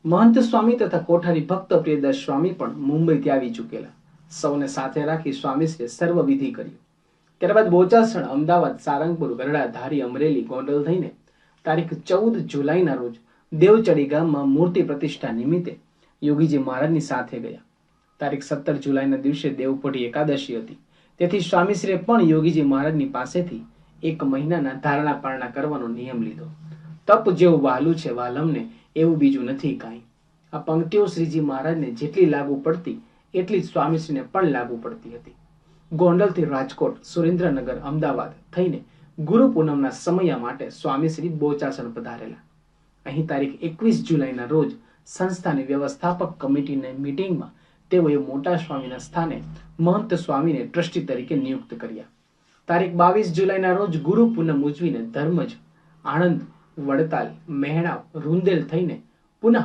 महंत स्वामी तथा कोठारी भक्त प्रियदास स्वामी पण मुंबईથી આવી ચૂકેલા। સૌને સાથે રાખી સ્વામીશ્રીએ સર્વવિધિ કર્યું। ત્યારબાદ બોચાસણ, અમદાવાદ, સારંગપુર, ગરડા, ધારી, અમરેલી, ગોંડલ થઈને તારીખ 14 જુલાઈના રોજ દેવચડી ગામમાં મૂર્તિ પ્રતિષ્ઠા નિમિત્તે યોગીજી મહારાજની સાથે ગયા। તારીખ 17 જુલાઈના દિવસે દેવપઢી એકાદશી હતી, તેથી સ્વામીશ્રીએ પણ યોગીજી મહારાજની પાસેથી 1 મહિનાના ધારણા પારણા કરવાનો નિયમ લીધો। તપ જેવું વહાલું છે વાલમને, એવું બીજું નથી કાંઈ। આ પંક્તિઓ શ્રીજી મહારાજને જેટલી લાગુ પડતી એટલી જ સ્વામીશ્રીને પણ લાગુ પડતી હતી। ગોંડલથી રાજકોટ, સુરેન્દ્રનગર, અમદાવાદ થઈને ગુરુ પૂનમના સમયા માટે સ્વામીશ્રી બોચાસણ પધારેલા। અહીં તારીખ 21 જુલાઈના રોજ સંસ્થાની વ્યવસ્થાપક કમિટીની મીટિંગમાં તેઓએ મોટા સ્વામીના સ્થાને મહંત સ્વામીને ટ્રસ્ટી તરીકે નિયુક્ત કર્યા। તારીખ 22 જુલાઈના રોજ ગુરુ પૂનમ ઉજવીને ધર્મજ, આણંદ, વડતાલ, મહેણાવ, રૂંદેલ થઈને પુનઃ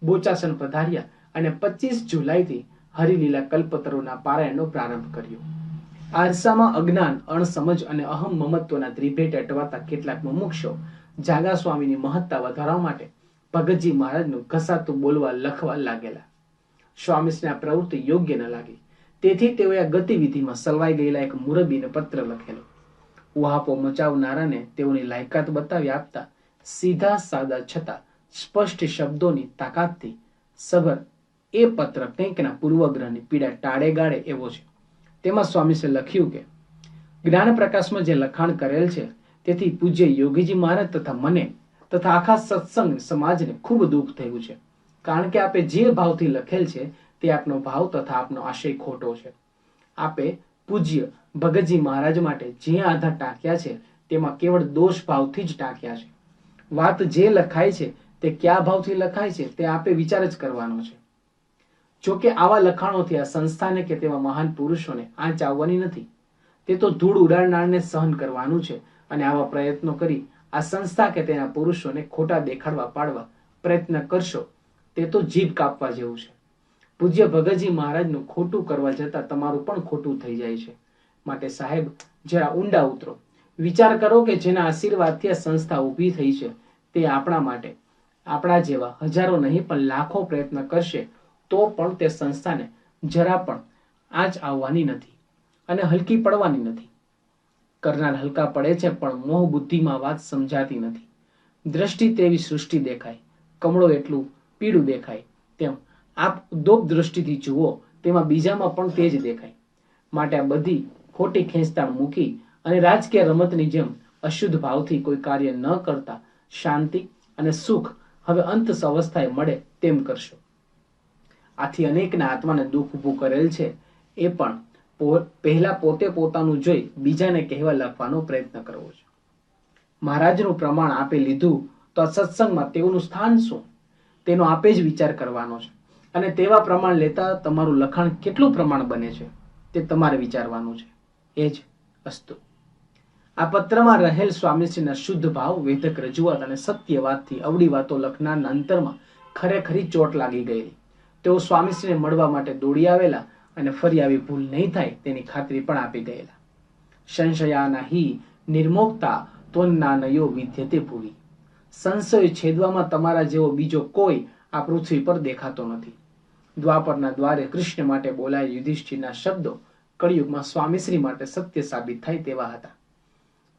બોચાસણ પધાર્યા અને 25 જુલાઈથી હરિલીલા કલ્પતરુના પારાયણનો પ્રારંભ કર્યો। આ અરસામાં અજ્ઞાન, અણસમજ અને અહમ મમત્વના ત્રિભેટ અટવાતા કેટલાક મુમુક્ષો જાગા સ્વામીની મહત્તા વધારવા માટે ભગતજી મહારાજનું ઘસાતું બોલવા લખવા લાગેલા। સ્વામીશ્રીની આ પ્રવૃત્તિ યોગ્ય ન લાગી, તેથી તેઓએ આ ગતિવિધિમાં સલવાઈ ગયેલા એક મુરબીને પત્ર લખેલો। ઉહાપો મચાવનારાને તેઓની લાયકાત બતાવી આપતા સીધા સાદા છતાં સ્પષ્ટ શબ્દોની તાકાતથી સભર એ પત્ર કંઈકના પૂર્વગ્રહની પીડા ટાળે ગાળે એવો છે। તેમાં સ્વામીશ્રીએ લખ્યું કે જ્ઞાન પ્રકાશમાં જે લખાણ કરેલ છે તેથી પૂજ્ય યોગીજી મહારાજ તથા મને તથા આખા સત્સંગ સમાજને ખૂબ દુઃખ થયું છે, કારણ કે આપે જે ભાવથી લખેલ છે તે આપનો ભાવ તથા આપનો આશય ખોટો છે। આપે પૂજ્ય ભગતજી મહારાજ માટે જે આધાર ટાંક્યા છે તેમાં કેવળ દોષ ભાવથી જ ટાંક્યા છે। વાત જે લખાય છે તે કયા ભાવથી લખાય છે તે આપે વિચાર જ કરવાનો છે। જો કે આવા લખાણોથી આ સંસ્થાને કે તેવા મહાન પુરુષોને આંચ આવવાની નથી, તે તો ધૂળ ઉડાડનારને સહન કરવાનું છે, અને આવા પ્રયત્નો કરી આ સંસ્થા કે તેના પુરુષોને ખોટા દેખાડવા પાડવા પ્રયત્ન કરશો તે તો જીભ કાપવા જેવું છે। પૂજ્ય ભગતજી મહારાજનું ખોટું કરવા જતા તમારું પણ ખોટું થઈ જાય છે। માટે સાહેબ, જરા ઊંડા ઉતરો, વિચાર કરો કે જેના આશીર્વાદથી આ સંસ્થા ઊભી થઈ છે તે આપણા માટે આપણા જેવા હજારો નહીં પણ લાખો પ્રયત્ન કરશે તો પણ તે સંસ્થાને જરા પણ આંચ આવવાની નથી અને હલકી પડવાની નથી। કરનાર હલકા પડે છે, પણ મોહ બુદ્ધિમાં વાત સમજાતી નથી। દ્રષ્ટિ તેવી સૃષ્ટિ દેખાય, કમળો એટલું પીળું દેખાય, તેમ આપ ઉદ્યોગ દ્રષ્ટિથી જુઓ તેમાં બીજામાં પણ તે જ દેખાય। માટે આ બધી ખોટી ખેંચતાણ મૂકી અને રાજકીય રમતની જેમ અશુદ્ધ ભાવથી કોઈ કાર્ય ન કરતા શાંતિ અને સુખ હવે અંત અવસ્થાએ મળે તેમ કરશો। આથી અનેકના આત્માને દુઃખ ઊભું કરેલ છે એ પણ પહેલા પોતે પોતાનું જોઈ બીજાને કહેવા લખવાનો પ્રયત્ન કરવો છે। મહારાજનું પ્રમાણ આપે લીધું તો આ સત્સંગમાં તેઓનું સ્થાન શું તેનો આપે જ વિચાર કરવાનો છે, અને તેવા પ્રમાણ લેતા તમારું લખાણ કેટલું પ્રમાણ બને છે તે તમારે વિચારવાનું છે। એ જ અસ્તુ। આ પત્રમાં રહેલ સ્વામીશ્રીના શુદ્ધ ભાવ, વેધક રજૂઆત અને સત્યવાદથી અવળી વાતો લખનારના અંતરમાં ખરેખરી ચોટ લાગી ગયેલી। તેઓ સ્વામીશ્રીને મળવા માટે દોડી આવેલા અને ફરી આવી ભૂલ નહીં થાય તેની ખાતરી પણ આપી ગયેલા। સંશયાના હિ નિર્મોક્તા ત્વન્નાનયો વિદ્યતે ભુવિ। સંશય છેદવામાં તમારા જેવો બીજો કોઈ આ પૃથ્વી પર દેખાતો નથી। દ્વાપરના દ્વારે કૃષ્ણ માટે બોલાયેલ યુધિષ્ઠિરના શબ્દો કળિયુગમાં સ્વામીશ્રી માટે સત્ય સાબિત થાય તેવા હતા।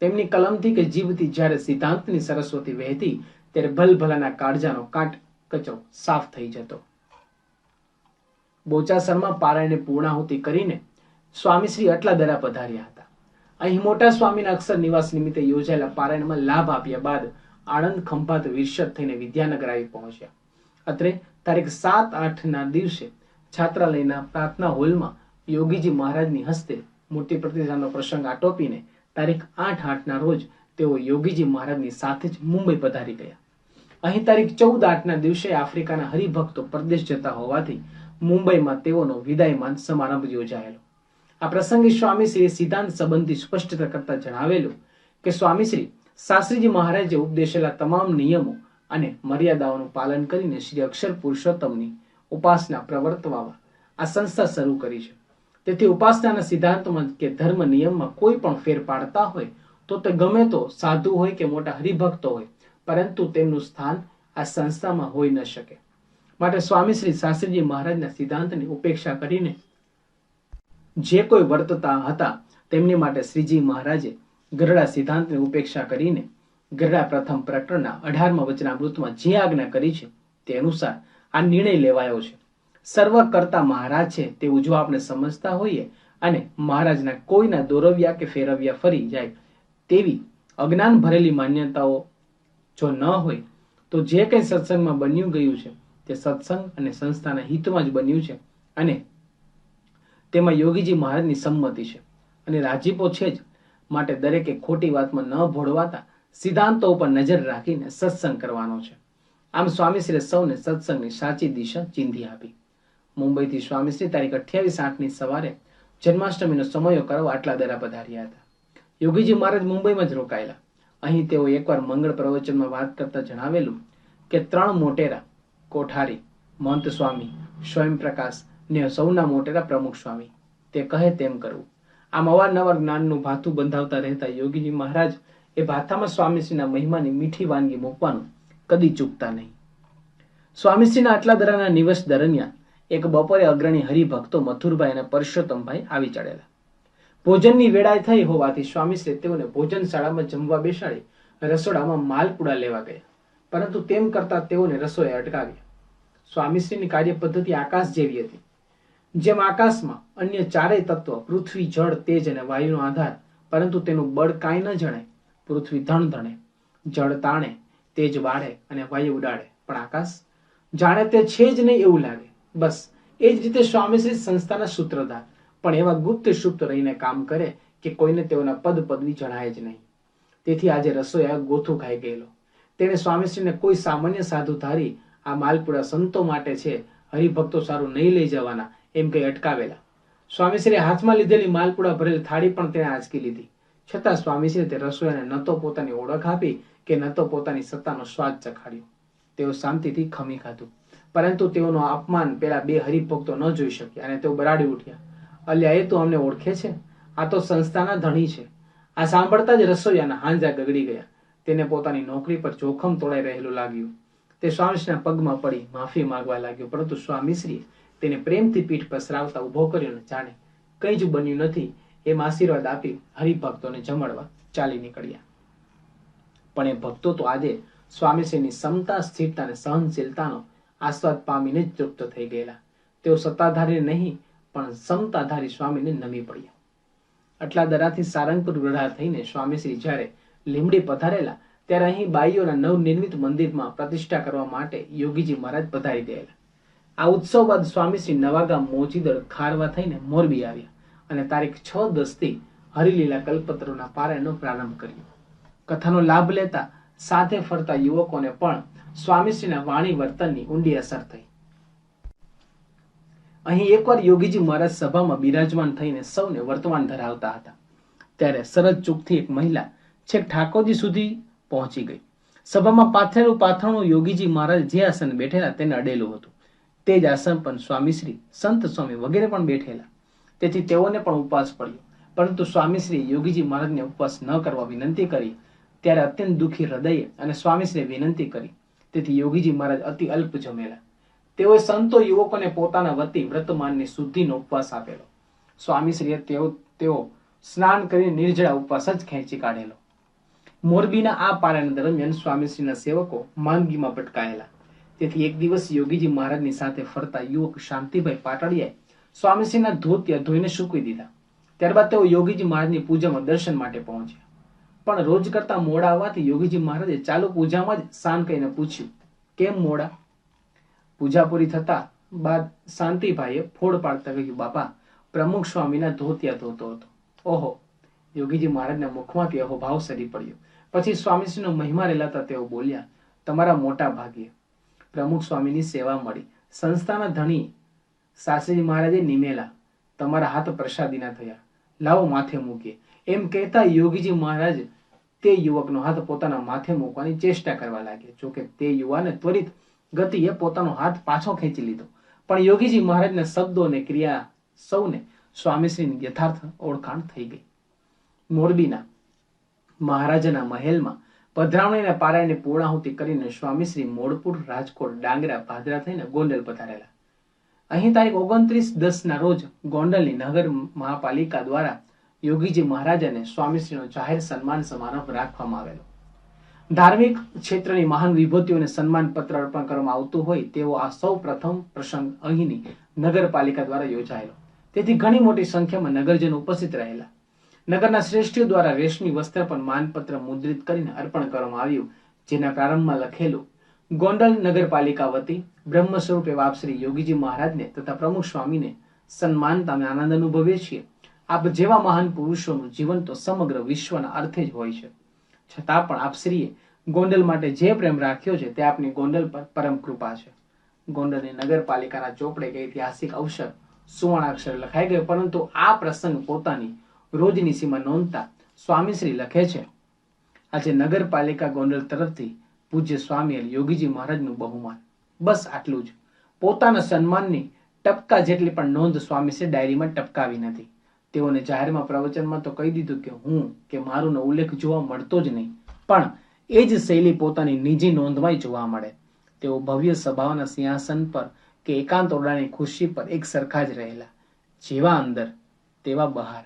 તેમની કલમથી કે જીભથી જ્યારે સિદ્ધાંતની સરસ્વતી વહેતી ત્યારે ભલભલાના કાળજાનો કાટ કચરો સાફ થઈ જતો। બોચાસરમાં પારાયણે પૂર્ણાહુતિ કરીને સ્વામીશ્રી અટલાદરા પધાર્યા હતા। અહીં મોટા સ્વામીના અક્ષર નિવાસ નિમિત્તે યોજાયેલા પારાયણમાં લાભ આપ્યા બાદ આણંદ, ખંભાત, વિરસદ થઈને વિદ્યાનગર આવી પહોંચ્યા। અત્રે તારીખ 7-8ના દિવસે છાત્રાલયના પ્રાર્થના હોલમાં યોગીજી મહારાજની હસ્તે મૂર્તિ પ્રતિષ્ઠાનો પ્રસંગ આટોપીને તારીખ 8-8ના રોજ તેઓ યોગીજી મહારાજની સાથે જ મુંબઈ પધારી ગયા। અહીં તારીખ 14-8ના દિવસે આફ્રિકાના હરિભક્તો પરદેશ જતા હોવાથી મુંબઈમાં તેઓનો વિદાયમાન સમારંભ યોજાયેલો। આ પ્રસંગે સ્વામીશ્રીએ સિદ્ધાંત સંબંધી સ્પષ્ટતા કરતા જણાવેલું કે સ્વામીશ્રી શાસ્ત્રીજી મહારાજે ઉપદેશેલા તમામ નિયમો અને મર્યાદાઓનું પાલન કરીને શ્રી અક્ષર પુરુષોત્તમની ઉપાસના પ્રવર્તવા આ સંસ્થા શરૂ કરી છે। તેથી ઉપાસનાના સિદ્ધાંતમાં કે ધર્મ નિયમમાં કોઈ પણ ફેર પાડતા હોય તો તે ગમે તો સાધુ હોય કે મોટા હરિભક્તો હોય, પરંતુ તેમનું સ્થાન આ સંસ્થામાં હોઈ ન શકે। માટે સ્વામી શ્રી શાસ્ત્રીજી મહારાજના સિદ્ધાંતની ઉપેક્ષા કરીને જે કોઈ વર્તતા હતા તેમની માટે શ્રીજી મહારાજે ગરડા સિદ્ધાંતની ઉપેક્ષા કરીને ગરડા પ્રથમ પ્રકરણના 18મા વચનામૃતમાં જે આજ્ઞા કરી છે તે અનુસાર આ નિર્ણય લેવાયો છે. સર્વ કરતા મહારાજ છે તેવું જો આપણે સમજતા હોઈએ અને મહારાજના કોઈના દોરવ્યા કે ફેરવ્યા ફરી જાય તેવી અજ્ઞાન ભરેલી માન્યતાઓ જો ન હોય તો જે કંઈ સત્સંગમાં બન્યું ગયું છે તે સત્સંગ અને સંસ્થાના હિતમાં જ બન્યું છે અને તેમાં યોગીજી મહારાજની સંમતિ છે અને રાજીપો છે જ. માટે દરેકે ખોટી વાતમાં ન ભોળવાતા સિદ્ધાંતો ઉપર નજર રાખીને સત્સંગ કરવાનો છે. આમ સ્વામીશ્રીએ સૌને સત્સંગની સાચી દિશા ચીંધી આપી. મુંબઈથી સ્વામીશ્રી તારીખ 28/8ની સવારે જન્માષ્ટમીનો સમયો કરવા આટલાદરા પધાર્યા હતા. યોગીજી મહારાજ મુંબઈમાં જ રોકાયેલા. અહીં તેઓ એકવાર મંગળ પ્રવચનમાં વાત કરતા જણાવેલું કે 3 મોટેરા કોઠારી, મહંત સ્વામી, સ્વયંપ્રકાશ ને સૌના મોટેરા પ્રમુખ સ્વામી, તે કહે તેમ કરવું. આમ અવારનવાર જ્ઞાનનું ભાથું બંધાવતા રહેતા યોગીજી મહારાજ એ ભાથામાં સ્વામીશ્રીના મહિમાની મીઠી વાનગી મૂકવાનું કદી ચૂકતા નહીં. સ્વામીશ્રીના આટલાદરાના નિવાસ દરમિયાન એક બપોરે અગ્રણી હરિભક્તો મથુરભાઈ અને પરસોત્તમભાઈ આવી ચડેલા. ભોજનની વેળાએ થઈ હોવાથી સ્વામીશ્રી તેઓને ભોજનશાળામાં જમવા બેસાડી રસોડામાં માલપુડા લેવા ગયા, પરંતુ તેમ કરતા તેઓને રસોઈ અટકાવ્યા. સ્વામીશ્રીની કાર્ય પદ્ધતિ આકાશ જેવી હતી. જેમ આકાશમાં અન્ય ચારેય તત્વ પૃથ્વી, જળ, તેજ અને વાયુનો આધાર, પરંતુ તેનું બળ કાંઈ ન જણાય. પૃથ્વી ધણ ધણે, જળ તાણે, તેજ વાળે અને વાયુ ઉડાડે, પણ આકાશ જાણે તે છે જ નહીં એવું લાગે. બસ એ જ રીતે સ્વામીશ્રી સંસ્થાના સૂત્રધાર પણ એવા ગુપ્ત સુપ્ત રહીને કામ કરે કે કોઈને તેઓના પદ પદવી જણાય જ નહીં. તેથી આજે રસોઈયા ગોથું ખાઈ ગયેલો. તેણે સ્વામીશ્રીને કોઈ સામાન્ય સાધુ ધારી આ માલપુડા સંતો માટે છે, હરિભક્તો સારું નહીં લઈ જવાના એમ કહી અટકાવેલા. સ્વામીશ્રીએ હાથમાં લીધેલી માલપુડા ભરેલી થાળી પણ તેણે આંચકી લીધી. છતાં સ્વામીશ્રીએ તે રસોઈયાને ન તો પોતાની ઓળખ આપી કે ન તો પોતાની સત્તાનો સ્વાદ ચખાડ્યો. તેઓ શાંતિથી ખમી ખાધું, પરંતુ તેઓનો અપમાન પેલા 2 હરિભક્તો ન જોઈ શક્યા અને તેઓ બરાડી ઉઠ્યા. અલ્યા, એ તો અમને ઓળખે છે, આ તો સંસ્થાના ધણી છે. આ સાંભળતા જ રસોઈયાના હાંજા ગગડી ગયા. તેને પોતાની નોકરી પર જોખમ તોડાઈ રહેલું લાગ્યું. તે સ્વામીશ્રીના પગમાં પડી માફી માંગવા લાગ્યો, પરંતુ સ્વામીશ્રીએ તેને પ્રેમથી પીઠ પસરાવતા ઉભો કર્યો ને જાણે કંઈ જ બન્યું નથી એમ આશીર્વાદ આપી હરિભક્તોને જમાડવા ચાલી નીકળ્યા. પણ એ ભક્તો તો આજે સ્વામીશ્રીની સમતા, સ્થિરતા અને સહનશીલતાનો આસ્વાદ પામીને જ તૃપ્ત થઈ ગયેલા. તેઓ સત્તાધારી નહીં પણ સમતાધારી સ્વામીને નમી પડ્યા. આટલાદરાથી સારંગપુર ગઢા થઈને સ્વામીશ્રી જ્યારે લીમડી પધારેલા ત્યારે અહીં બાઈઓના નવનિર્મિત મંદિરમાં પ્રતિષ્ઠા કરવા માટે યોગીજી મહારાજ પધારી ગયેલા. આ ઉત્સવ બાદ સ્વામીશ્રી નવાગામ, મોચીદળ, ખારવા થઈને મોરબી આવ્યા અને તારીખ 6-10થી હરિલીલા કલ્પતરુના પારાયણનો પ્રારંભ કર્યો. કથાનો લાભ લેતા સાથે ફરતા યુવકોને પણ સ્વામીશ્રીના વાણી વર્તનની ઊંડી અસર થઈ. અહીં એકવાર યોગીજી મહારાજ સભામાં બિરાજમાન થઈને સૌને વર્તમાન ધરાવતા હતા. ત્યારે સરસ ચૂકથી એક મહિલા છેક ઠાકોરજી સુધી પહોંચી ગઈ. સભામાં પાથરેલું પાથરણું યોગીજી મહારાજ જે આસન બેઠેલા તેને અડેલું હતું. તે જ આસન પર સ્વામીશ્રી, સંત સ્વામી વગેરે પણ બેઠેલા. તેથી તેઓને પણ ઉપવાસ પડ્યો, પરંતુ સ્વામીશ્રીએ યોગીજી મહારાજને ઉપવાસ ન કરવા વિનંતી કરી. ત્યારે અત્યંત દુઃખી હૃદયે અને સ્વામીશ્રીએ વિનંતી કરી. તેથી યોગીજી મહારાજ અતિ અલ્પ જમેલા. તેઓએ સંતો યુવકોને પોતાના વતી વ્રતમાનની શુદ્ધિનો ઉપવાસ આપેલો. સ્વામીશ્રીએ તેઓ સ્નાન કરીને નિર્જળા ઉપવાસ જ ખેંચી કાઢેલો. મોરબીના આ પારાયણ દરમિયાન સ્વામીશ્રીના સેવકો માંદગીમાં ભટકાયેલા. તેથી એક દિવસ યોગીજી મહારાજની સાથે ફરતા યુવક શાંતિભાઈ પાટડિયાએ સ્વામીશ્રીના ધોતિયા ધોઈને સૂકવી દીધા. ત્યારબાદ તેઓ યોગીજી મહારાજની પૂજામાં દર્શન માટે પહોંચ્યા. પણ રોજ કરતા મોડા આવવાથી યોગીજી મહારાજે ચાલુ પૂજામાં જ શાન કહીને પૂછ્યું, કેમ મોડા? પૂજા પૂરી થતા બાદ શાંતિભાઈએ ફોડ પાડતા કહ્યું, બાપા, પ્રમુખ સ્વામીના ધોતિયા ધોતો હતો. ઓહો! યોગીજી મહારાજના મુખમાંથી અહોભાવ સરી પડ્યો. પછી સ્વામીશ્રીનો મહિમા રેલાતા તેઓ બોલ્યા, તમારા મોટા ભાગ્ય પ્રમુખ સ્વામીની સેવા મળી. સંસ્થાના ધણી શાસ્ત્રીજી મહારાજે નિમેલા, તમારા હાથ પ્રસાદીના થયા, લાવો માથે મૂકીએ. એમ કહેતા યોગીજી મહારાજ તે યુવકનો હાથ પોતાના માથે મૂકવાની ચેષ્ટા કરવા લાગ્યા. જોકે તે યુવાને ત્વરિત ગતિએ પોતાનો હાથ પાછો ખેંચી લીધો. પણ યોગીજી મહારાજના શબ્દો અને ક્રિયા સૌને સ્વામીશ્રીની યથાર્થ ઓળખાણ થઈ ગઈ. મોરબીના મહારાજાના મહેલમાં પધરામણી અને પારાયણની પૂર્ણાહુતિ કરીને સ્વામીશ્રી મોડપુર, રાજકોટ, ડાંગરા, ભાદરા થઈને ગોંડલ પધારેલા. અહીં તારીખ 29/10 રોજ ગોંડલની નગર મહાપાલિકા દ્વારા યોગીજી મહારાજ અને સ્વામીશ્રીનો જાહેર સન્માન સમારંભ રાખવામાં આવેલો. ધાર્મિક ક્ષેત્રની મહાન વિભૂતિઓને સન્માન પત્ર અર્પણ કરવામાં આવતું હોય તેવો આ સૌ પ્રથમ પ્રસંગ અહીંની નગરપાલિકા દ્વારા યોજાયેલો. તેથી ઘણી મોટી સંખ્યામાં નગરજનો ઉપસ્થિત રહેલા. નગરના શ્રેષ્ઠીઓ દ્વારા રેશમી વસ્ત્ર પર માનપત્ર મુદ્રિત કરીને અર્પણ કરવામાં આવ્યું, જેના પ્રારંભમાં લખેલું: ગોંડલ નગરપાલિકા વતી બ્રહ્મ સ્વરૂપ એવા આપ શ્રી યોગીજી મહારાજને તથા પ્રમુખ સ્વામીને સન્માનતા અમે આનંદ અનુભવીએ છીએ. આપ જેવા મહાન પુરુષોનું જીવન તો સમગ્ર વિશ્વના અર્થે જ હોય છે. છતાં પણ આપ શ્રીએ ગોંડલ માટે જે પ્રેમ રાખ્યો છે તે આપની ગોંડલ પર પરમ કૃપા છે. ગોંડલની નગરપાલિકાના ચોપડે કે ઐતિહાસિક અવસર સુવર્ણાક્ષર લખાઈ ગયો, પરંતુ આ પ્રસંગ પોતાની રોજની સીમા નોંધતા સ્વામીશ્રી લખે છે: આજે નગરપાલિકા ગોંડલ તરફથી પૂજ્ય સ્વામી યોગીજી મહારાજનું બહુમાન. બસ આટલું જ. પોતાના સન્માનની ટપકા જેટલી પણ નોંધ સ્વામીશ્રી ડાયરીમાં ટપકાવી નથી. તેઓને જાહેરમાં પ્રવચનમાં તો કહી દીધું કે હું કે મારુંનો ઉલ્લેખ જોવા મળતો જ નહીં, પણ એ જ શૈલી પોતાની નિજી નોંધમાં જોવા મળે. તેઓ ભવ્ય સભાઓના સિંહાસન પર કે એકાંત ઓરડાની ખુરશી પર એક સરખા જ રહેલા. જેવા અંદર તેવા બહાર.